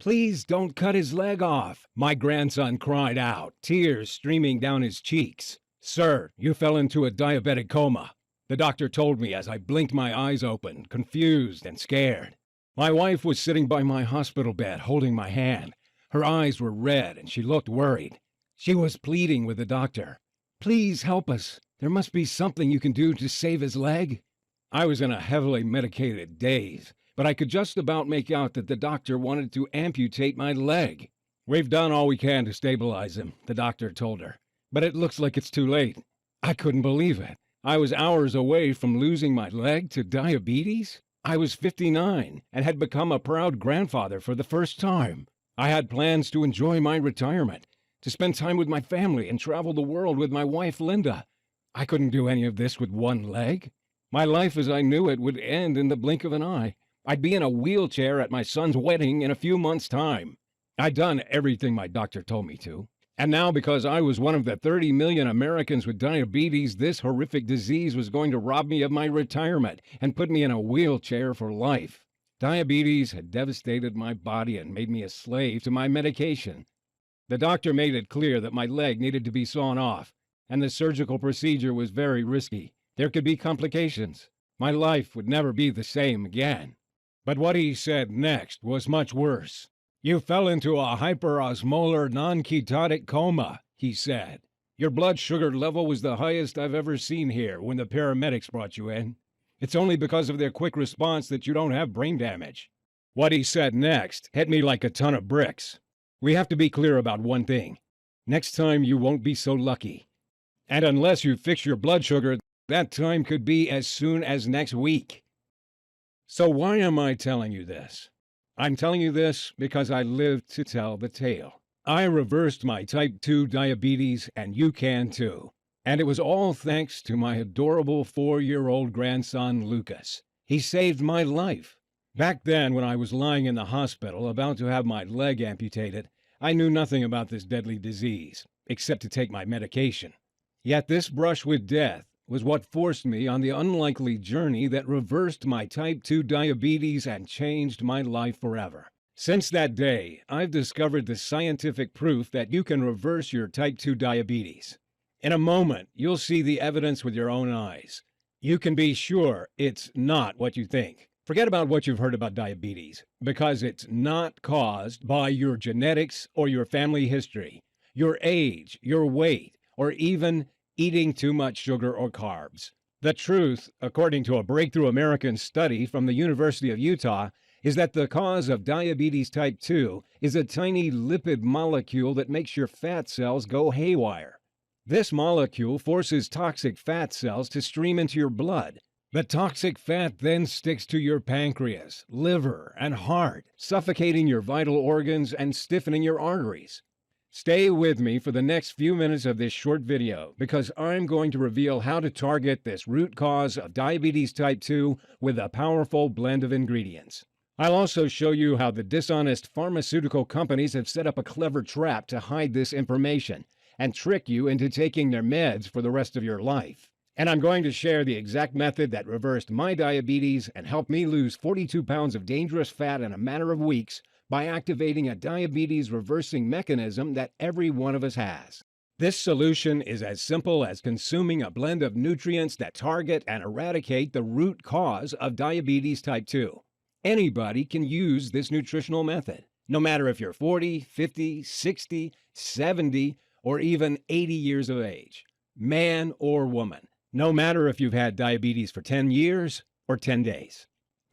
Please don't cut his leg off, my grandson cried out, tears streaming down his cheeks. Sir, you fell into a diabetic coma, the doctor told me as I blinked my eyes open, confused and scared. My wife was sitting by my hospital bed, holding my hand. Her eyes were red and she looked worried. She was pleading with the doctor. Please help us. There must be something you can do to save his leg. I was in a heavily medicated daze, but I could just about make out that the doctor wanted to amputate my leg. We've done all we can to stabilize him, the doctor told her, but it looks like it's too late. I couldn't believe it. I was hours away from losing my leg to diabetes. I was 59 and had become a proud grandfather for the first time. I had plans to enjoy my retirement, to spend time with my family and travel the world with my wife, Linda. I couldn't do any of this with one leg. My life as I knew it would end in the blink of an eye. I'd be in a wheelchair at my son's wedding in a few months' time. I'd done everything my doctor told me to. And now, because I was one of the 30 million Americans with diabetes, this horrific disease was going to rob me of my retirement and put me in a wheelchair for life. Diabetes had devastated my body and made me a slave to my medication. The doctor made it clear that my leg needed to be sawn off, and the surgical procedure was very risky. There could be complications. My life would never be the same again. But what he said next was much worse. You fell into a hyperosmolar non-ketotic coma, he said. Your blood sugar level was the highest I've ever seen here when the paramedics brought you in. It's only because of their quick response that you don't have brain damage. What he said next hit me like a ton of bricks. We have to be clear about one thing. Next time you won't be so lucky. And unless you fix your blood sugar, that time could be as soon as next week. So why am I telling you this? I'm telling you this because I lived to tell the tale. I reversed my type 2 diabetes, and you can too. And it was all thanks to my adorable 4-year-old grandson, Lucas. He saved my life. Back then, when I was lying in the hospital about to have my leg amputated, I knew nothing about this deadly disease, except to take my medication. Yet this brush with death was what forced me on the unlikely journey that reversed my type 2 diabetes and changed my life forever. Since that day, I've discovered the scientific proof that you can reverse your type 2 diabetes. In a moment, you'll see the evidence with your own eyes. You can be sure it's not what you think. Forget about what you've heard about diabetes, because it's not caused by your genetics or your family history, your age, your weight, or even eating too much sugar or carbs. The truth, according to a breakthrough American study from the University of Utah, is that the cause of diabetes type 2 is a tiny lipid molecule that makes your fat cells go haywire. This molecule forces toxic fat cells to stream into your blood. The toxic fat then sticks to your pancreas, liver, and heart, suffocating your vital organs and stiffening your arteries. Stay with me for the next few minutes of this short video because I'm going to reveal how to target this root cause of diabetes type 2 with a powerful blend of ingredients. I'll also show you how the dishonest pharmaceutical companies have set up a clever trap to hide this information and trick you into taking their meds for the rest of your life. And I'm going to share the exact method that reversed my diabetes and helped me lose 42 pounds of dangerous fat in a matter of weeks by activating a diabetes reversing mechanism that every one of us has. This solution is as simple as consuming a blend of nutrients that target and eradicate the root cause of diabetes type 2. Anybody can use this nutritional method, no matter if you're 40, 50, 60, 70, or even 80 years of age, man or woman, no matter if you've had diabetes for 10 years or 10 days.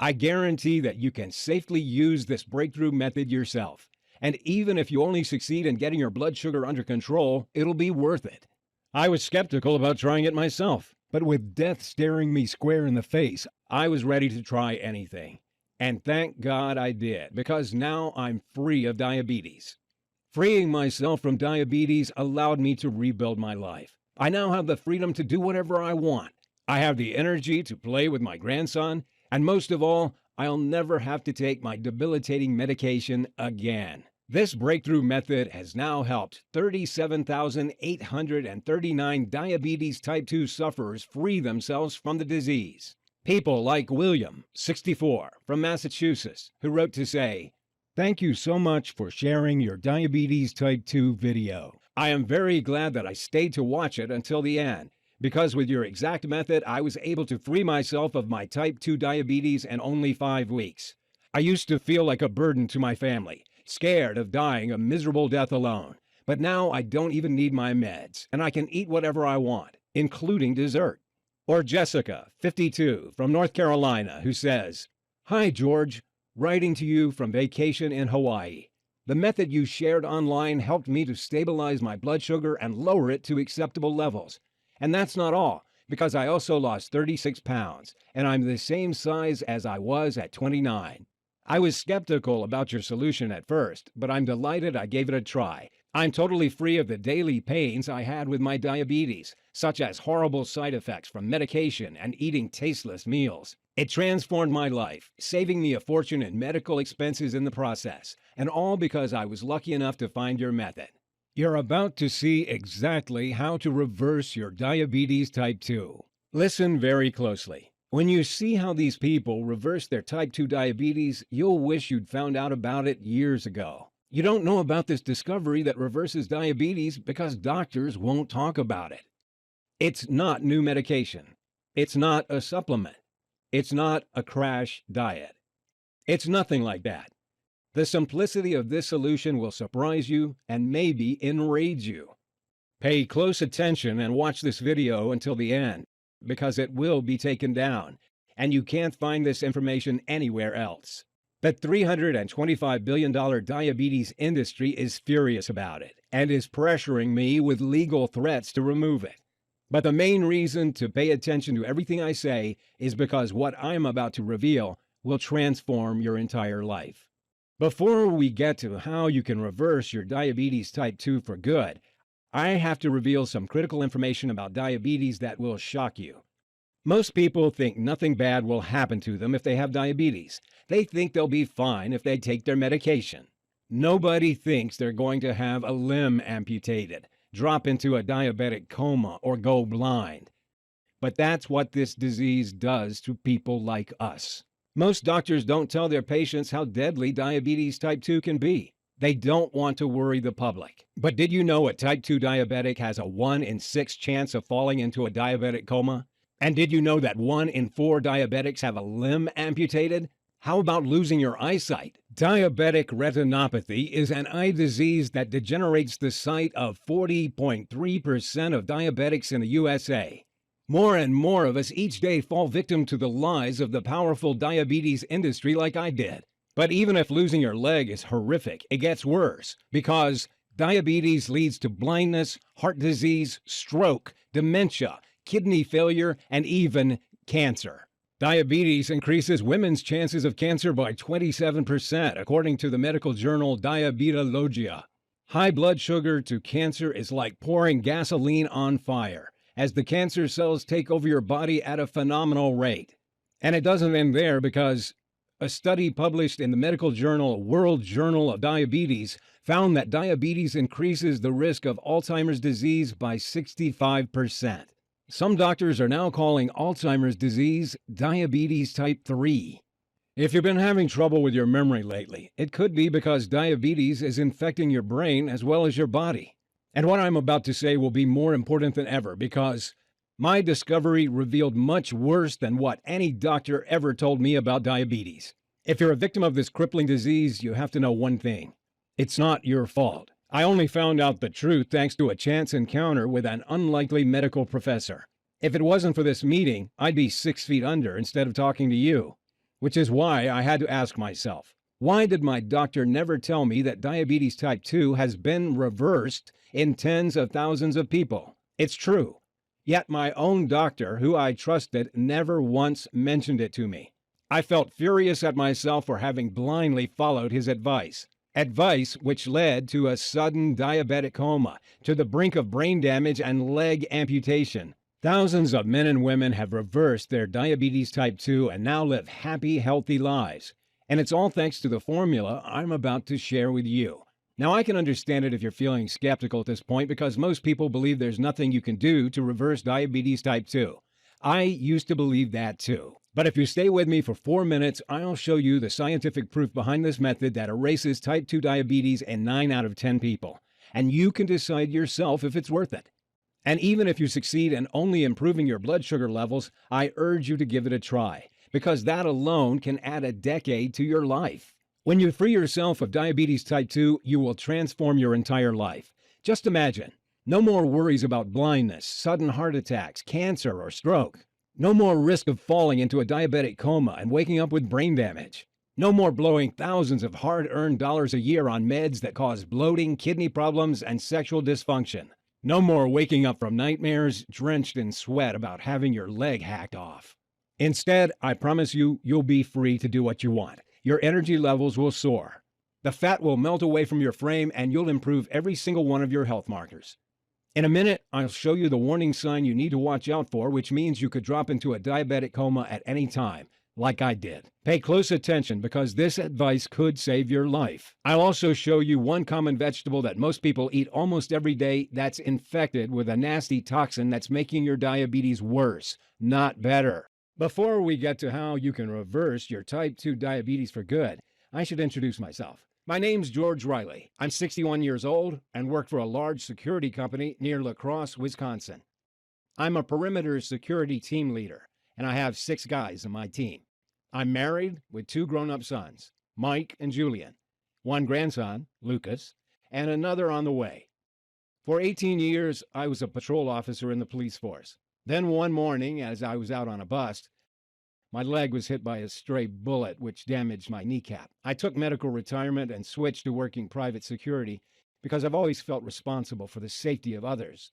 I guarantee that you can safely use this breakthrough method yourself. And even if you only succeed in getting your blood sugar under control, it'll be worth it. I was skeptical about trying it myself, but with death staring me square in the face, I was ready to try anything. And thank God I did, because now I'm free of diabetes. Freeing myself from diabetes allowed me to rebuild my life. I now have the freedom to do whatever I want. I have the energy to play with my grandson, and most of all, I'll never have to take my debilitating medication again. This breakthrough method has now helped 37,839 diabetes type 2 sufferers free themselves from the disease. People like William, 64, from Massachusetts, who wrote to say, Thank you so much for sharing your diabetes type 2 video. I am very glad that I stayed to watch it until the end, because with your exact method, I was able to free myself of my type 2 diabetes in only 5 weeks. I used to feel like a burden to my family, scared of dying a miserable death alone. But now I don't even need my meds, and I can eat whatever I want, including dessert. Or Jessica, 52, from North Carolina, who says, "Hi, George. Writing to you from vacation in Hawaii. The method you shared online helped me to stabilize my blood sugar and lower it to acceptable levels. And that's not all, because I also lost 36 pounds, and I'm the same size as I was at 29. I was skeptical about your solution at first, but I'm delighted I gave it a try. I'm totally free of the daily pains I had with my diabetes, such as horrible side effects from medication and eating tasteless meals. It transformed my life, saving me a fortune in medical expenses in the process, and all because I was lucky enough to find your method." You're about to see exactly how to reverse your diabetes type 2. Listen very closely. When you see how these people reverse their type 2 diabetes, you'll wish you'd found out about it years ago. You don't know about this discovery that reverses diabetes because doctors won't talk about it. It's not new medication. It's not a supplement. It's not a crash diet. It's nothing like that. The simplicity of this solution will surprise you and maybe enrage you. Pay close attention and watch this video until the end, because it will be taken down, and you can't find this information anywhere else. The $325 billion diabetes industry is furious about it and is pressuring me with legal threats to remove it. But the main reason to pay attention to everything I say is because what I'm about to reveal will transform your entire life. Before we get to how you can reverse your diabetes type 2 for good, I have to reveal some critical information about diabetes that will shock you. Most people think nothing bad will happen to them if they have diabetes. They think they'll be fine if they take their medication. Nobody thinks they're going to have a limb amputated, drop into a diabetic coma, or go blind. But that's what this disease does to people like us. Most doctors don't tell their patients how deadly diabetes type 2 can be. They don't want to worry the public. But did you know a type 2 diabetic has a 1 in 6 chance of falling into a diabetic coma? And did you know that 1 in 4 diabetics have a limb amputated? How about losing your eyesight? Diabetic retinopathy is an eye disease that degenerates the sight of 40.3% of diabetics in the USA. More and more of us each day fall victim to the lies of the powerful diabetes industry like I did. But even if losing your leg is horrific, it gets worse because diabetes leads to blindness, heart disease, stroke, dementia, kidney failure, and even cancer. Diabetes increases women's chances of cancer by 27%, according to the medical journal Diabetologia. High blood sugar to cancer is like pouring gasoline on fire, as the cancer cells take over your body at a phenomenal rate. And it doesn't end there, because a study published in the medical journal World Journal of Diabetes found that diabetes increases the risk of Alzheimer's disease by 65%. Some doctors are now calling Alzheimer's disease diabetes type 3. If you've been having trouble with your memory lately, it could be because diabetes is infecting your brain as well as your body. And what I'm about to say will be more important than ever, because my discovery revealed much worse than what any doctor ever told me about diabetes. If you're a victim of this crippling disease, you have to know one thing. It's not your fault. I only found out the truth thanks to a chance encounter with an unlikely medical professor. If it wasn't for this meeting, I'd be 6 feet under instead of talking to you. Which is why I had to ask myself, why did my doctor never tell me that diabetes type 2 has been reversed in tens of thousands of people? It's true. Yet my own doctor, who I trusted, never once mentioned it to me. I felt furious at myself for having blindly followed his advice. Advice which led to a sudden diabetic coma, to the brink of brain damage and leg amputation. Thousands of men and women have reversed their diabetes type 2 and now live happy, healthy lives. And it's all thanks to the formula I'm about to share with you. Now, I can understand it if you're feeling skeptical at this point, because most people believe there's nothing you can do to reverse diabetes type 2. I used to believe that too. But if you stay with me for 4 minutes, I'll show you the scientific proof behind this method that erases type 2 diabetes in 9 out of 10 people. And you can decide yourself if it's worth it. And even if you succeed in only improving your blood sugar levels, I urge you to give it a try, because that alone can add a decade to your life. When you free yourself of diabetes type 2, you will transform your entire life. Just imagine, no more worries about blindness, sudden heart attacks, cancer, or stroke. No more risk of falling into a diabetic coma and waking up with brain damage. No more blowing thousands of hard-earned dollars a year on meds that cause bloating, kidney problems, and sexual dysfunction. No more waking up from nightmares drenched in sweat about having your leg hacked off. Instead, I promise you, you'll be free to do what you want. Your energy levels will soar. The fat will melt away from your frame, and you'll improve every single one of your health markers. In a minute, I'll show you the warning sign you need to watch out for, which means you could drop into a diabetic coma at any time, like I did. Pay close attention because this advice could save your life. I'll also show you one common vegetable that most people eat almost every day that's infected with a nasty toxin that's making your diabetes worse, not better. Before we get to how you can reverse your type 2 diabetes for good, I should introduce myself. My name's George Riley. I'm 61 years old and work for a large security company near La Crosse, Wisconsin. I'm a perimeter security team leader, and I have 6 guys on my team. I'm married with 2 grown-up sons, Mike and Julian, 1 grandson, Lucas, and another on the way. For 18 years, I was a patrol officer in the police force. Then one morning, as I was out on a bust, my leg was hit by a stray bullet, which damaged my kneecap. I took medical retirement and switched to working private security because I've always felt responsible for the safety of others.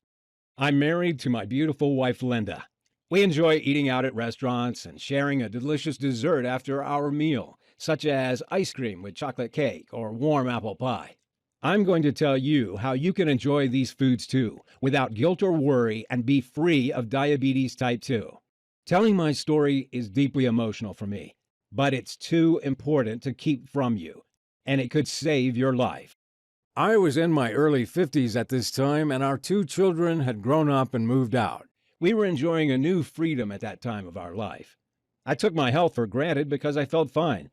I'm married to my beautiful wife, Linda. We enjoy eating out at restaurants and sharing a delicious dessert after our meal, such as ice cream with chocolate cake or warm apple pie. I'm going to tell you how you can enjoy these foods too, without guilt or worry, and be free of diabetes type 2. Telling my story is deeply emotional for me, but it's too important to keep from you, and it could save your life. I was in my early 50s at this time, and our 2 children had grown up and moved out. We were enjoying a new freedom at that time of our life. I took my health for granted because I felt fine.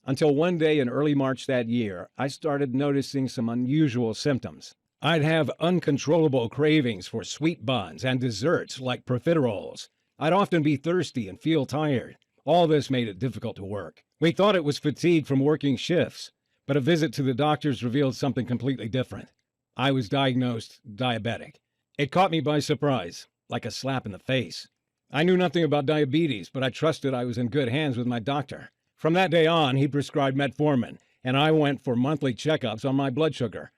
Until one day in early March that year, I started noticing some unusual symptoms. I'd have uncontrollable cravings for sweet buns and desserts like profiteroles. I'd often be thirsty and feel tired. All this made it difficult to work. We thought it was fatigue from working shifts, but a visit to the doctors revealed something completely different. I was diagnosed diabetic. It caught me by surprise, like a slap in the face. I knew nothing about diabetes, but I trusted I was in good hands with my doctor. From that day on, he prescribed metformin, and I went for monthly checkups on my blood sugar.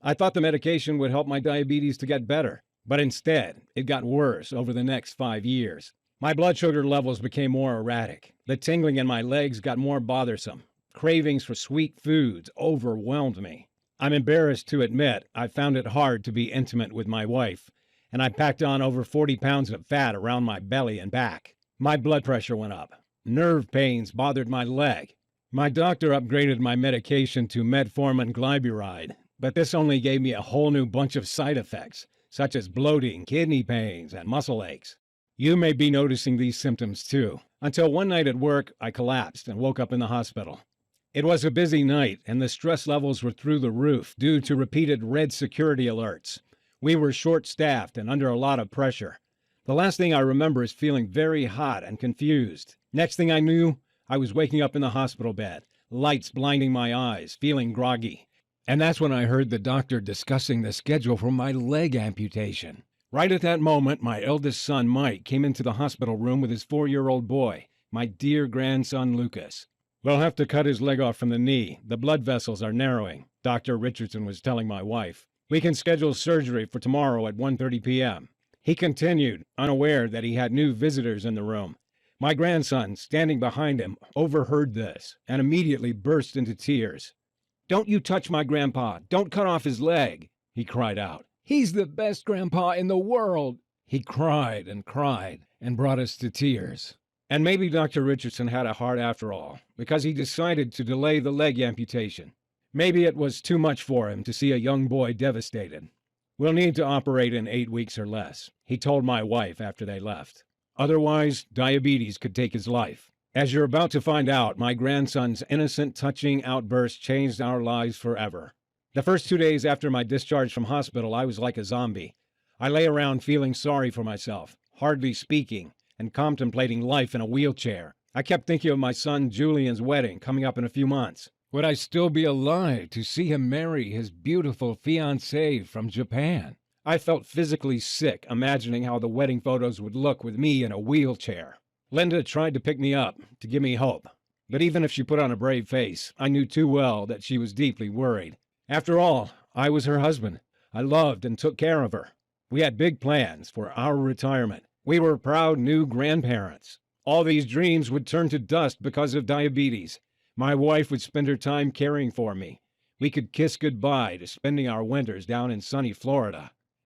I thought the medication would help my diabetes to get better. But instead, it got worse over the next 5 years. My blood sugar levels became more erratic. The tingling in my legs got more bothersome. Cravings for sweet foods overwhelmed me. I'm embarrassed to admit I found it hard to be intimate with my wife, and I packed on over 40 pounds of fat around my belly and back. My blood pressure went up. Nerve pains bothered my leg. My doctor upgraded my medication to metformin glyburide, but this only gave me a whole new bunch of side effects, such as bloating, kidney pains, and muscle aches. You may be noticing these symptoms too. Until one night at work, I collapsed and woke up in the hospital. It was a busy night, and the stress levels were through the roof due to repeated red security alerts. We were short-staffed and under a lot of pressure. The last thing I remember is feeling very hot and confused. Next thing I knew, I was waking up in the hospital bed, lights blinding my eyes, feeling groggy. And that's when I heard the doctor discussing the schedule for my leg amputation. Right at that moment, my eldest son, Mike, came into the hospital room with his 4-year-old boy, my dear grandson, Lucas. They'll have to cut his leg off from the knee. The blood vessels are narrowing, Dr. Richardson was telling my wife. We can schedule surgery for tomorrow at 1:30 p.m. He continued, unaware that he had new visitors in the room. My grandson, standing behind him, overheard this and immediately burst into tears. "Don't you touch my grandpa. Don't cut off his leg," he cried out. "He's the best grandpa in the world." He cried and brought us to tears. And maybe Dr. Richardson had a heart after all, because he decided to delay the leg amputation. Maybe it was too much for him to see a young boy devastated. "We'll need to operate in 8 weeks or less," he told my wife after they left. Otherwise, diabetes could take his life. As you're about to find out, my grandson's innocent, touching outburst changed our lives forever. The first 2 days after my discharge from hospital, I was like a zombie. I lay around feeling sorry for myself, hardly speaking, and contemplating life in a wheelchair. I kept thinking of my son Julian's wedding coming up in a few months. Would I still be alive to see him marry his beautiful fiancée from Japan? I felt physically sick imagining how the wedding photos would look with me in a wheelchair. Linda tried to pick me up, to give me hope. But even if she put on a brave face, I knew too well that she was deeply worried. After all, I was her husband. I loved and took care of her. We had big plans for our retirement. We were proud new grandparents. All these dreams would turn to dust because of diabetes. My wife would spend her time caring for me. We could kiss goodbye to spending our winters down in sunny Florida.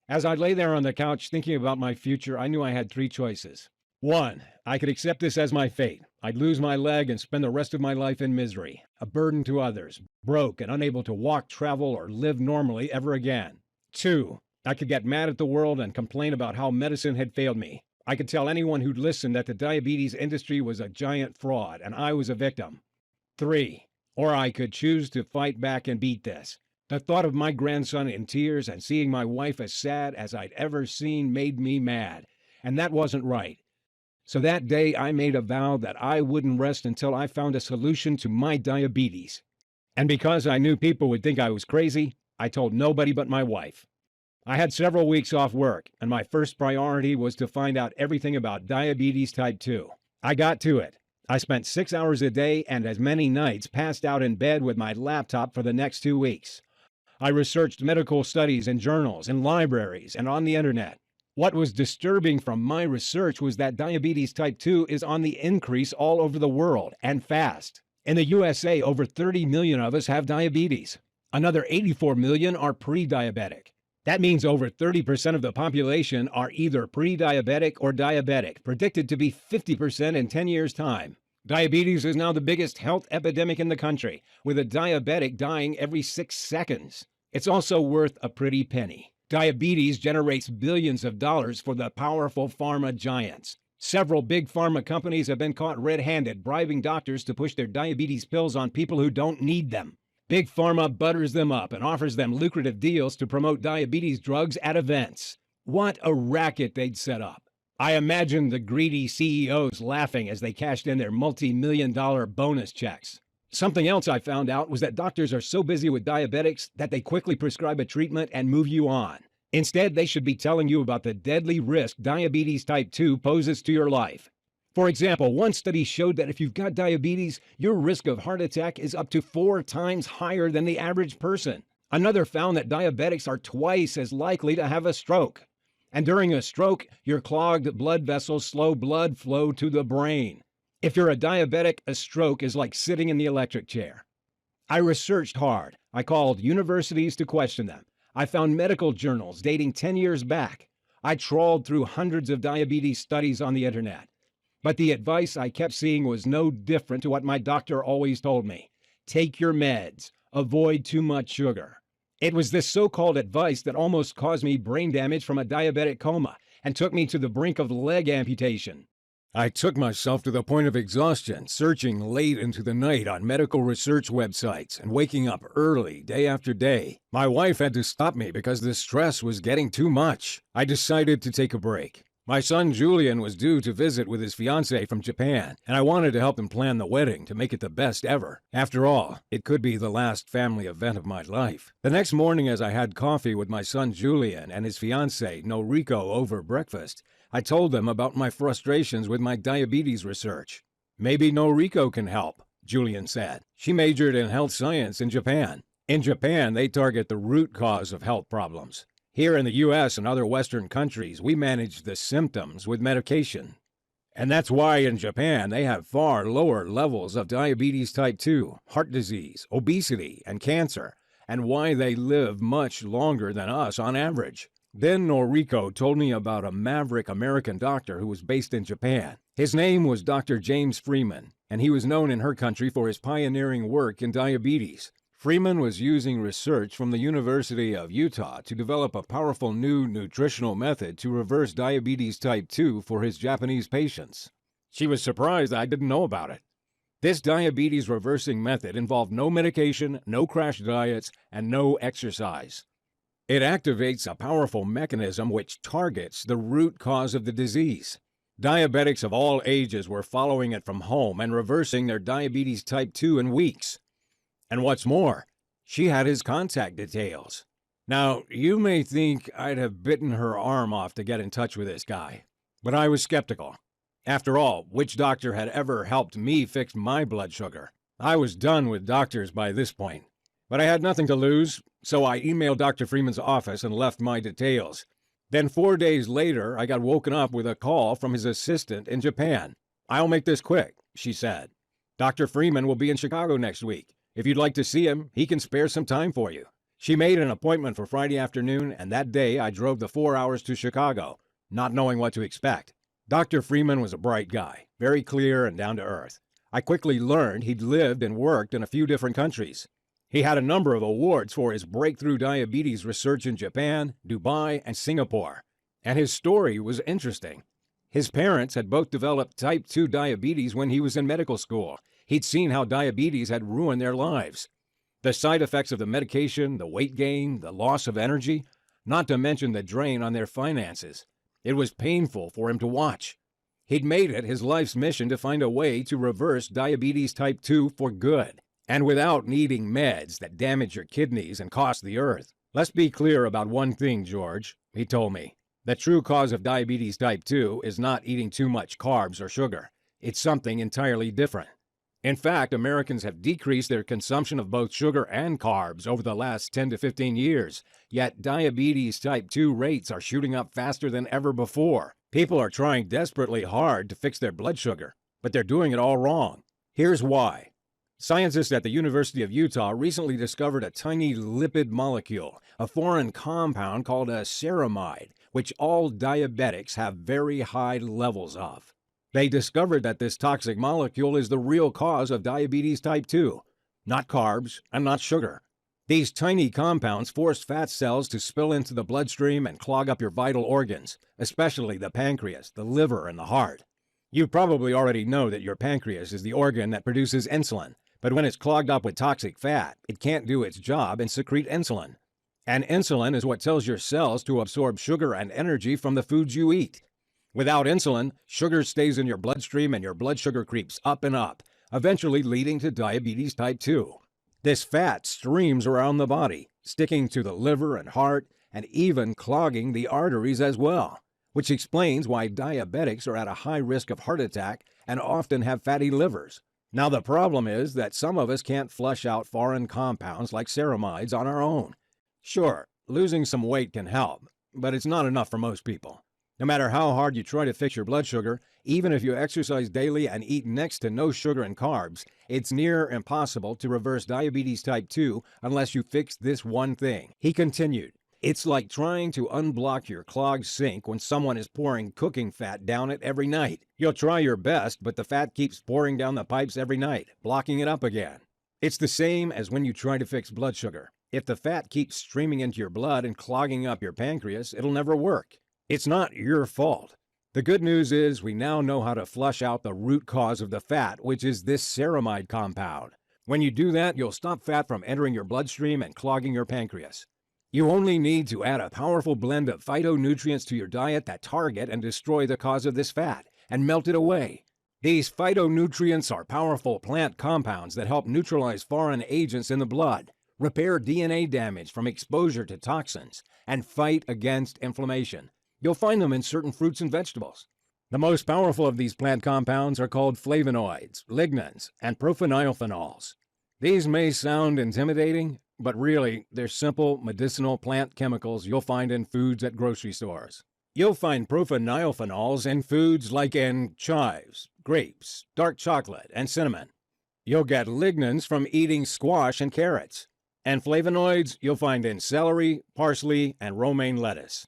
As I lay there on the couch thinking about my future, I knew I had 3 choices. 1, I could accept this as my fate. I'd lose my leg and spend the rest of my life in misery, a burden to others, broke and unable to walk, travel, or live normally ever again. 2, I could get mad at the world and complain about how medicine had failed me. I could tell anyone who'd listen that the diabetes industry was a giant fraud and I was a victim. 3, or I could choose to fight back and beat this. The thought of my grandson in tears and seeing my wife as sad as I'd ever seen made me mad, and that wasn't right. So that day I made a vow that I wouldn't rest until I found a solution to my diabetes. And because I knew people would think I was crazy, I told nobody but my wife. I had several weeks off work, and my first priority was to find out everything about diabetes type 2. I got to it. I spent 6 hours a day and as many nights passed out in bed with my laptop for the next 2 weeks. I researched medical studies in journals, in libraries, and on the internet. What was disturbing from my research was that diabetes type 2 is on the increase all over the world, and fast. In the USA, over 30 million of us have diabetes. Another 84 million are pre-diabetic. That means over 30% of the population are either pre-diabetic or diabetic, predicted to be 50% in 10 years' time. Diabetes is now the biggest health epidemic in the country, with a diabetic dying every 6 seconds. It's also worth a pretty penny. Diabetes generates billions of dollars for the powerful pharma giants. Several big pharma companies have been caught red-handed bribing doctors to push their diabetes pills on people who don't need them. Big Pharma butters them up and offers them lucrative deals to promote diabetes drugs at events. What a racket they'd set up. I imagined the greedy CEOs laughing as they cashed in their multi-million-dollar bonus checks. Something else I found out was that doctors are so busy with diabetics that they quickly prescribe a treatment and move you on. Instead, they should be telling you about the deadly risk diabetes type 2 poses to your life. For example, one study showed that if you've got diabetes, your risk of heart attack is up to 4 times higher than the average person. Another found that diabetics are twice as likely to have a stroke. And during a stroke, your clogged blood vessels slow blood flow to the brain. If you're a diabetic, a stroke is like sitting in the electric chair. I researched hard. I called universities to question them. I found medical journals dating 10 years back. I trawled through hundreds of diabetes studies on the internet. But the advice I kept seeing was no different to what my doctor always told me. Take your meds. Avoid too much sugar. It was this so-called advice that almost caused me brain damage from a diabetic coma and took me to the brink of leg amputation. I took myself to the point of exhaustion, searching late into the night on medical research websites and waking up early day after day. My wife had to stop me because the stress was getting too much. I decided to take a break. My son Julian was due to visit with his fiancée from Japan, and I wanted to help him plan the wedding to make it the best ever. After all, it could be the last family event of my life. The next morning, as I had coffee with my son Julian and his fiancée Noriko over breakfast, I told them about my frustrations with my diabetes research. Maybe Noriko can help, Julian said. She majored in health science in Japan. In Japan, they target the root cause of health problems. Here in the U.S. and other Western countries, we manage the symptoms with medication. And that's why in Japan, they have far lower levels of diabetes type 2, heart disease, obesity, and cancer, and why they live much longer than us on average. Then Noriko told me about a maverick American doctor who was based in Japan. His name was Dr. James Freeman, and he was known in her country for his pioneering work in diabetes. Freeman was using research from the University of Utah to develop a powerful new nutritional method to reverse diabetes type 2 for his Japanese patients. She was surprised I didn't know about it. This diabetes reversing method involved no medication, no crash diets, and no exercise. It activates a powerful mechanism which targets the root cause of the disease. Diabetics of all ages were following it from home and reversing their diabetes type 2 in weeks. And what's more, she had his contact details. Now, you may think I'd have bitten her arm off to get in touch with this guy, but I was skeptical. After all, which doctor had ever helped me fix my blood sugar? I was done with doctors by this point. But I had nothing to lose, so I emailed Dr. Freeman's office and left my details. Then 4 days later, I got woken up with a call from his assistant in Japan. "I'll make this quick," she said. "Dr. Freeman will be in Chicago next week. If you'd like to see him, he can spare some time for you." She made an appointment for Friday afternoon, and that day I drove the 4 hours to Chicago, not knowing what to expect. Dr. Freeman was a bright guy, very clear and down to earth. I quickly learned he'd lived and worked in a few different countries. He had a number of awards for his breakthrough diabetes research in Japan, Dubai, and Singapore. And his story was interesting. His parents had both developed type 2 diabetes when he was in medical school. He'd seen how diabetes had ruined their lives. The side effects of the medication, the weight gain, the loss of energy, not to mention the drain on their finances. It was painful for him to watch. He'd made it his life's mission to find a way to reverse diabetes type 2 for good, and without needing meds that damage your kidneys and cost the earth. "Let's be clear about one thing, George," he told me. "The true cause of diabetes type 2 is not eating too much carbs or sugar. It's something entirely different. In fact, Americans have decreased their consumption of both sugar and carbs over the last 10 to 15 years, yet diabetes type 2 rates are shooting up faster than ever before. People are trying desperately hard to fix their blood sugar, but they're doing it all wrong. Here's why. Scientists at the University of Utah recently discovered a tiny lipid molecule, a foreign compound called a ceramide, which all diabetics have very high levels of. They discovered that this toxic molecule is the real cause of diabetes type 2, not carbs and not sugar. These tiny compounds force fat cells to spill into the bloodstream and clog up your vital organs, especially the pancreas, the liver, and the heart. You probably already know that your pancreas is the organ that produces insulin, but when it's clogged up with toxic fat, it can't do its job and secrete insulin. And insulin is what tells your cells to absorb sugar and energy from the foods you eat. Without insulin, sugar stays in your bloodstream and your blood sugar creeps up and up, eventually leading to diabetes type 2. This fat streams around the body, sticking to the liver and heart, and even clogging the arteries as well, which explains why diabetics are at a high risk of heart attack and often have fatty livers. Now, the problem is that some of us can't flush out foreign compounds like ceramides on our own. Sure, losing some weight can help, but it's not enough for most people. No matter how hard you try to fix your blood sugar, even if you exercise daily and eat next to no sugar and carbs, it's near impossible to reverse diabetes type 2 unless you fix this one thing. He continued, "It's like trying to unblock your clogged sink when someone is pouring cooking fat down it every night. You'll try your best, but the fat keeps pouring down the pipes every night, blocking it up again. It's the same as when you try to fix blood sugar. If the fat keeps streaming into your blood and clogging up your pancreas, it'll never work. It's not your fault. The good news is we now know how to flush out the root cause of the fat, which is this ceramide compound. When you do that, you'll stop fat from entering your bloodstream and clogging your pancreas. You only need to add a powerful blend of phytonutrients to your diet that target and destroy the cause of this fat and melt it away. These phytonutrients are powerful plant compounds that help neutralize foreign agents in the blood, repair DNA damage from exposure to toxins, and fight against inflammation. You'll find them in certain fruits and vegetables. The most powerful of these plant compounds are called flavonoids, lignans, and profenylphenols. These may sound intimidating, but really, they're simple medicinal plant chemicals you'll find in foods at grocery stores. You'll find profenylphenols in foods like in chives, grapes, dark chocolate, and cinnamon. You'll get lignans from eating squash and carrots. And flavonoids you'll find in celery, parsley, and romaine lettuce.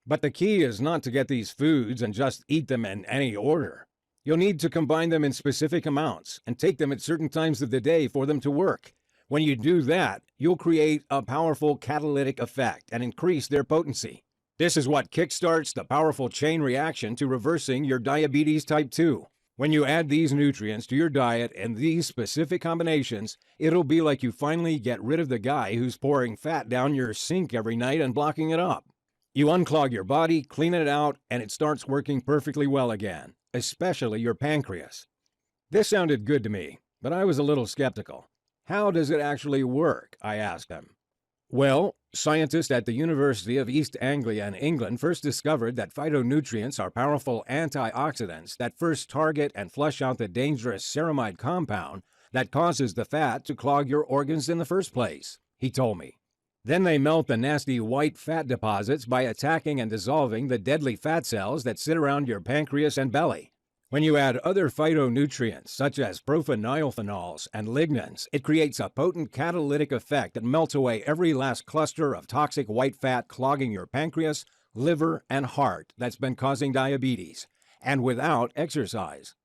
But the key is not to get these foods and just eat them in any order. You'll need to combine them in specific amounts and take them at certain times of the day for them to work. When you do that, you'll create a powerful catalytic effect and increase their potency. This is what kickstarts the powerful chain reaction to reversing your diabetes type 2. When you add these nutrients to your diet in these specific combinations, it'll be like you finally get rid of the guy who's pouring fat down your sink every night and blocking it up. You unclog your body, clean it out, and it starts working perfectly well again, especially your pancreas. This sounded good to me, but I was a little skeptical. How does it actually work? I asked him. Well, scientists at the University of East Anglia in England first discovered that phytonutrients are powerful antioxidants that first target and flush out the dangerous ceramide compound that causes the fat to clog your organs in the first place, he told me. Then they melt the nasty white fat deposits by attacking and dissolving the deadly fat cells that sit around your pancreas and belly. When you add other phytonutrients, such as profenylphenols and lignans, it creates a potent catalytic effect that melts away every last cluster of toxic white fat clogging your pancreas, liver, and heart that's been causing diabetes, and without exercise.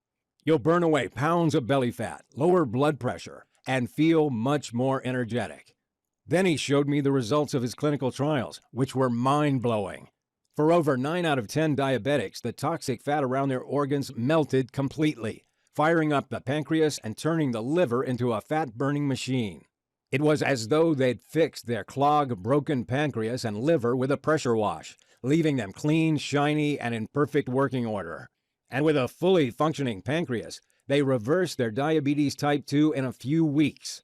You'll burn away pounds of belly fat, lower blood pressure, and feel much more energetic. Then he showed me the results of his clinical trials, which were mind-blowing. For over 9 out of 10 diabetics, the toxic fat around their organs melted completely, firing up the pancreas and turning the liver into a fat-burning machine. It was as though they'd fixed their clogged, broken pancreas and liver with a pressure wash, leaving them clean, shiny, and in perfect working order. And with a fully functioning pancreas, they reversed their diabetes type 2 in a few weeks.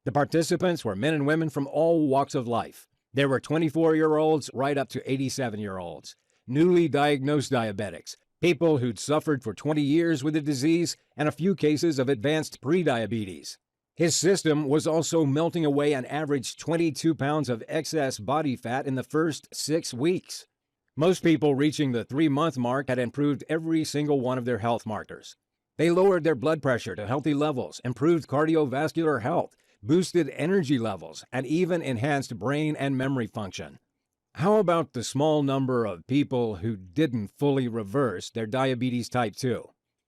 The participants were men and women from all walks of life. There were 24-year-olds right up to 87-year-olds, newly diagnosed diabetics, people who'd suffered for 20 years with the disease, and a few cases of advanced prediabetes. His system was also melting away an average 22 pounds of excess body fat in the first 6 weeks. Most people reaching the 3-month mark had improved every single one of their health markers. They lowered their blood pressure to healthy levels, improved cardiovascular health, boosted energy levels, and even enhanced brain and memory function. How about the small number of people who didn't fully reverse their diabetes type 2?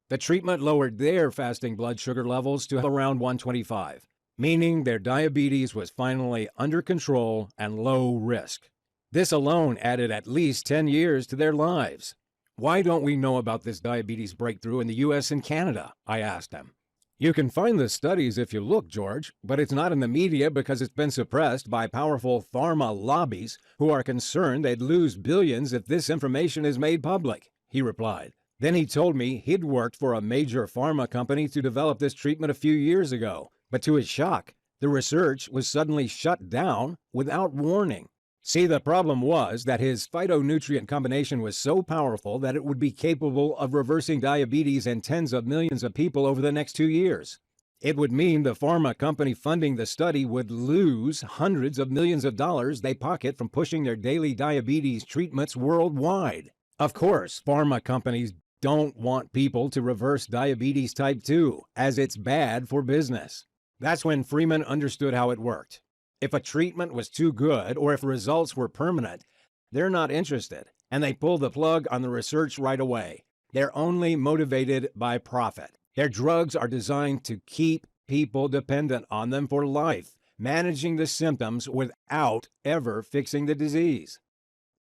The treatment lowered their fasting blood sugar levels to around 125, meaning their diabetes was finally under control and low risk. This alone added at least 10 years to their lives. Why don't we know about this diabetes breakthrough in the U.S. and Canada? I asked him. You can find the studies if you look, George, but it's not in the media because it's been suppressed by powerful pharma lobbies who are concerned they'd lose billions if this information is made public, he replied. Then he told me he'd worked for a major pharma company to develop this treatment a few years ago, but to his shock, the research was suddenly shut down without warning. See, the problem was that his phytonutrient combination was so powerful that it would be capable of reversing diabetes in tens of millions of people over the next 2 years. It would mean the pharma company funding the study would lose hundreds of millions of dollars they pocket from pushing their daily diabetes treatments worldwide. Of course, pharma companies don't want people to reverse diabetes type 2, as it's bad for business. That's when Freeman understood how it worked. If a treatment was too good or if results were permanent, they're not interested, and they pull the plug on the research right away. They're only motivated by profit. Their drugs are designed to keep people dependent on them for life, managing the symptoms without ever fixing the disease.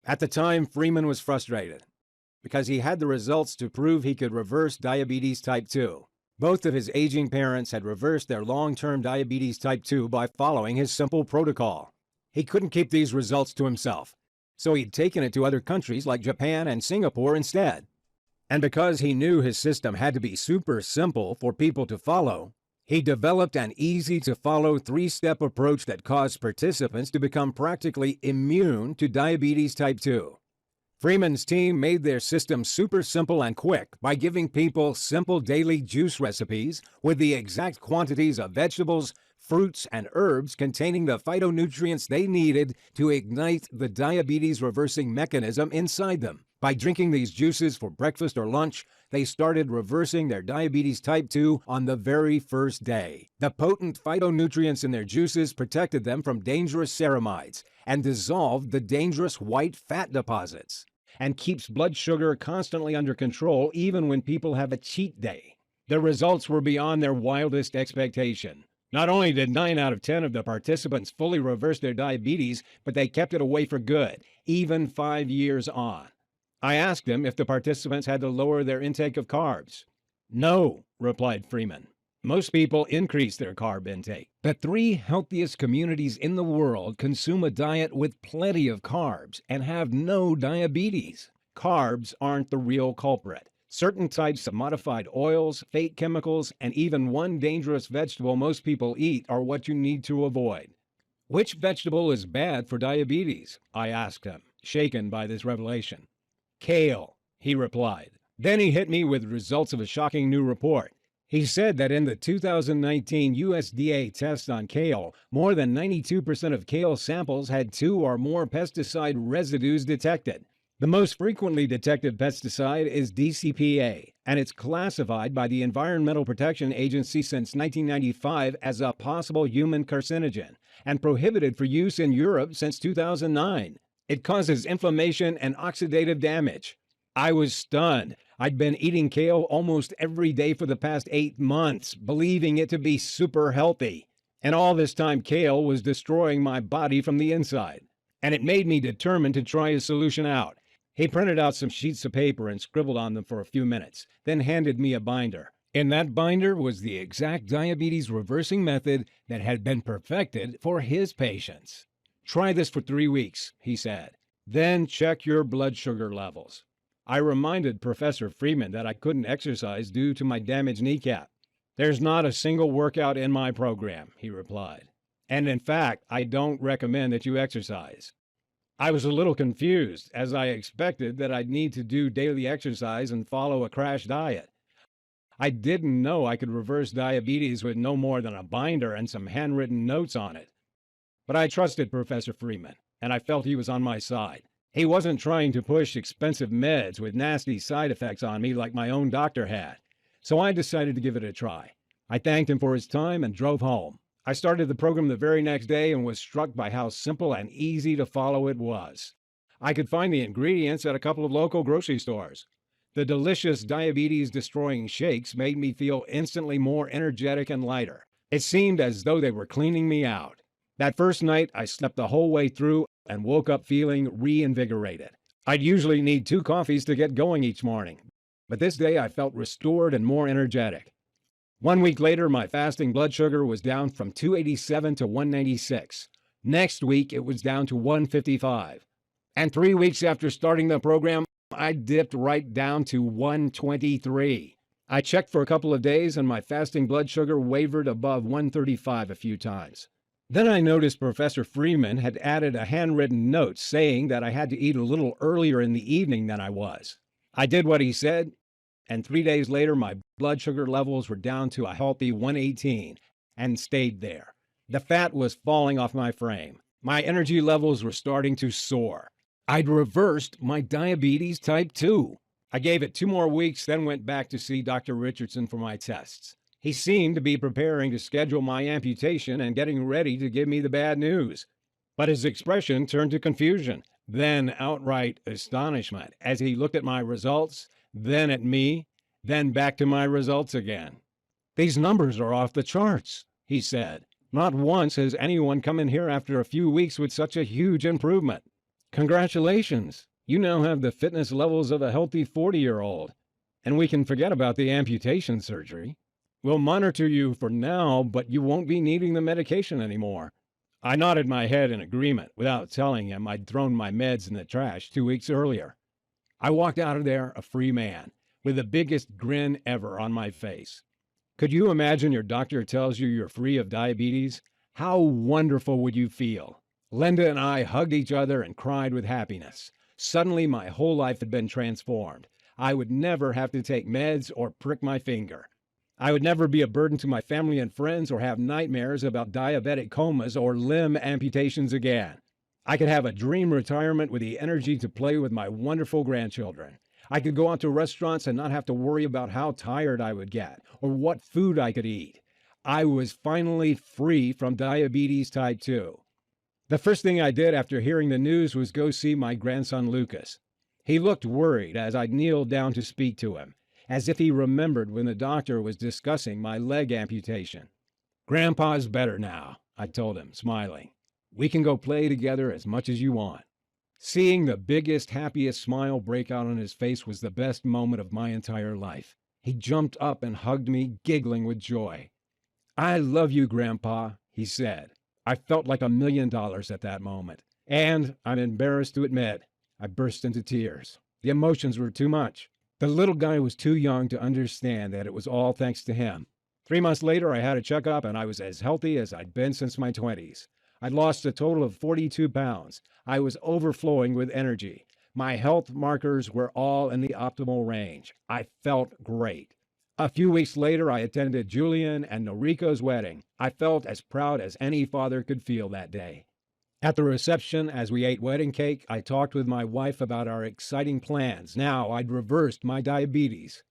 At the time, Freeman was frustrated because he had the results to prove he could reverse diabetes type 2. Both of his aging parents had reversed their long-term diabetes type 2 by following his simple protocol. He couldn't keep these results to himself, so he'd taken it to other countries like Japan and Singapore instead. And because he knew his system had to be super simple for people to follow, he developed an easy-to-follow 3-step approach that caused participants to become practically immune to diabetes type 2. Freeman's team made their system super simple and quick by giving people simple daily juice recipes with the exact quantities of vegetables, fruits, and herbs containing the phytonutrients they needed to ignite the diabetes-reversing mechanism inside them. By drinking these juices for breakfast or lunch, they started reversing their diabetes type 2 on the very first day. The potent phytonutrients in their juices protected them from dangerous ceramides and dissolved the dangerous white fat deposits, and keeps blood sugar constantly under control even when people have a cheat day. The results were beyond their wildest expectation. Not only did 9 out of 10 of the participants fully reverse their diabetes, but they kept it away for good, even 5 years on. I asked them if the participants had to lower their intake of carbs. No, replied Freeman. Most people increase their carb intake. The 3 healthiest communities in the world consume a diet with plenty of carbs and have no diabetes. Carbs aren't the real culprit. Certain types of modified oils, fake chemicals, and even one dangerous vegetable most people eat are what you need to avoid. Which vegetable is bad for diabetes? I asked him, shaken by this revelation. Kale, he replied. Then he hit me with results of a shocking new report. He said that in the 2019 USDA test on kale, more than 92% of kale samples had 2 or more pesticide residues detected. The most frequently detected pesticide is DCPA, and it's classified by the Environmental Protection Agency since 1995 as a possible human carcinogen and prohibited for use in Europe since 2009. It causes inflammation and oxidative damage. I was stunned. I'd been eating kale almost every day for the past 8 months, believing it to be super healthy. And all this time, kale was destroying my body from the inside. And it made me determined to try a solution out. He printed out some sheets of paper and scribbled on them for a few minutes, then handed me a binder. In that binder was the exact diabetes reversing method that had been perfected for his patients. Try this for 3 weeks, he said. Then check your blood sugar levels. I reminded Professor Freeman that I couldn't exercise due to my damaged kneecap. There's not a single workout in my program, he replied. And in fact, I don't recommend that you exercise. I was a little confused, as I expected that I'd need to do daily exercise and follow a crash diet. I didn't know I could reverse diabetes with no more than a binder and some handwritten notes on it. But I trusted Professor Freeman, and I felt he was on my side. He wasn't trying to push expensive meds with nasty side effects on me like my own doctor had. So I decided to give it a try. I thanked him for his time and drove home. I started the program the very next day and was struck by how simple and easy to follow it was. I could find the ingredients at a couple of local grocery stores. The delicious diabetes-destroying shakes made me feel instantly more energetic and lighter. It seemed as though they were cleaning me out. That first night, I slept the whole way through and woke up feeling reinvigorated. I'd usually need 2 coffees to get going each morning, but this day I felt restored and more energetic. 1 week later, my fasting blood sugar was down from 287 to 196. Next week, it was down to 155. And 3 weeks after starting the program, I dipped right down to 123. I checked for a couple of days and my fasting blood sugar wavered above 135 a few times. Then I noticed Professor Freeman had added a handwritten note saying that I had to eat a little earlier in the evening than I was. I did what he said, and 3 days later my blood sugar levels were down to a healthy 118 and stayed there. The fat was falling off my frame. My energy levels were starting to soar. I'd reversed my diabetes type 2. I gave it 2 more weeks, then went back to see Dr. Richardson for my tests. He seemed to be preparing to schedule my amputation and getting ready to give me the bad news. But his expression turned to confusion, then outright astonishment as he looked at my results, then at me, then back to my results again. "These numbers are off the charts," he said. "Not once has anyone come in here after a few weeks with such a huge improvement. Congratulations. You now have the fitness levels of a healthy 40-year-old. And we can forget about the amputation surgery. We'll monitor you for now, but you won't be needing the medication anymore." I nodded my head in agreement without telling him I'd thrown my meds in the trash 2 weeks earlier. I walked out of there a free man, with the biggest grin ever on my face. Could you imagine your doctor tells you you're free of diabetes? How wonderful would you feel? Linda and I hugged each other and cried with happiness. Suddenly, my whole life had been transformed. I would never have to take meds or prick my finger. I would never be a burden to my family and friends or have nightmares about diabetic comas or limb amputations again. I could have a dream retirement with the energy to play with my wonderful grandchildren. I could go out to restaurants and not have to worry about how tired I would get or what food I could eat. I was finally free from diabetes type 2. The first thing I did after hearing the news was go see my grandson Lucas. He looked worried as I kneeled down to speak to him, as if he remembered when the doctor was discussing my leg amputation. Grandpa's better now, I told him, smiling. We can go play together as much as you want. Seeing the biggest, happiest smile break out on his face was the best moment of my entire life. He jumped up and hugged me, giggling with joy. I love you, Grandpa, he said. I felt like $1 million at that moment. And, I'm embarrassed to admit, I burst into tears. The emotions were too much. The little guy was too young to understand that it was all thanks to him. 3 months later, I had a checkup and I was as healthy as I'd been since my 20s. I'd lost a total of 42 pounds. I was overflowing with energy. My health markers were all in the optimal range. I felt great. A few weeks later, I attended Julian and Noriko's wedding. I felt as proud as any father could feel that day. At the reception, as we ate wedding cake, I talked with my wife about our exciting plans. Now I'd reversed my diabetes.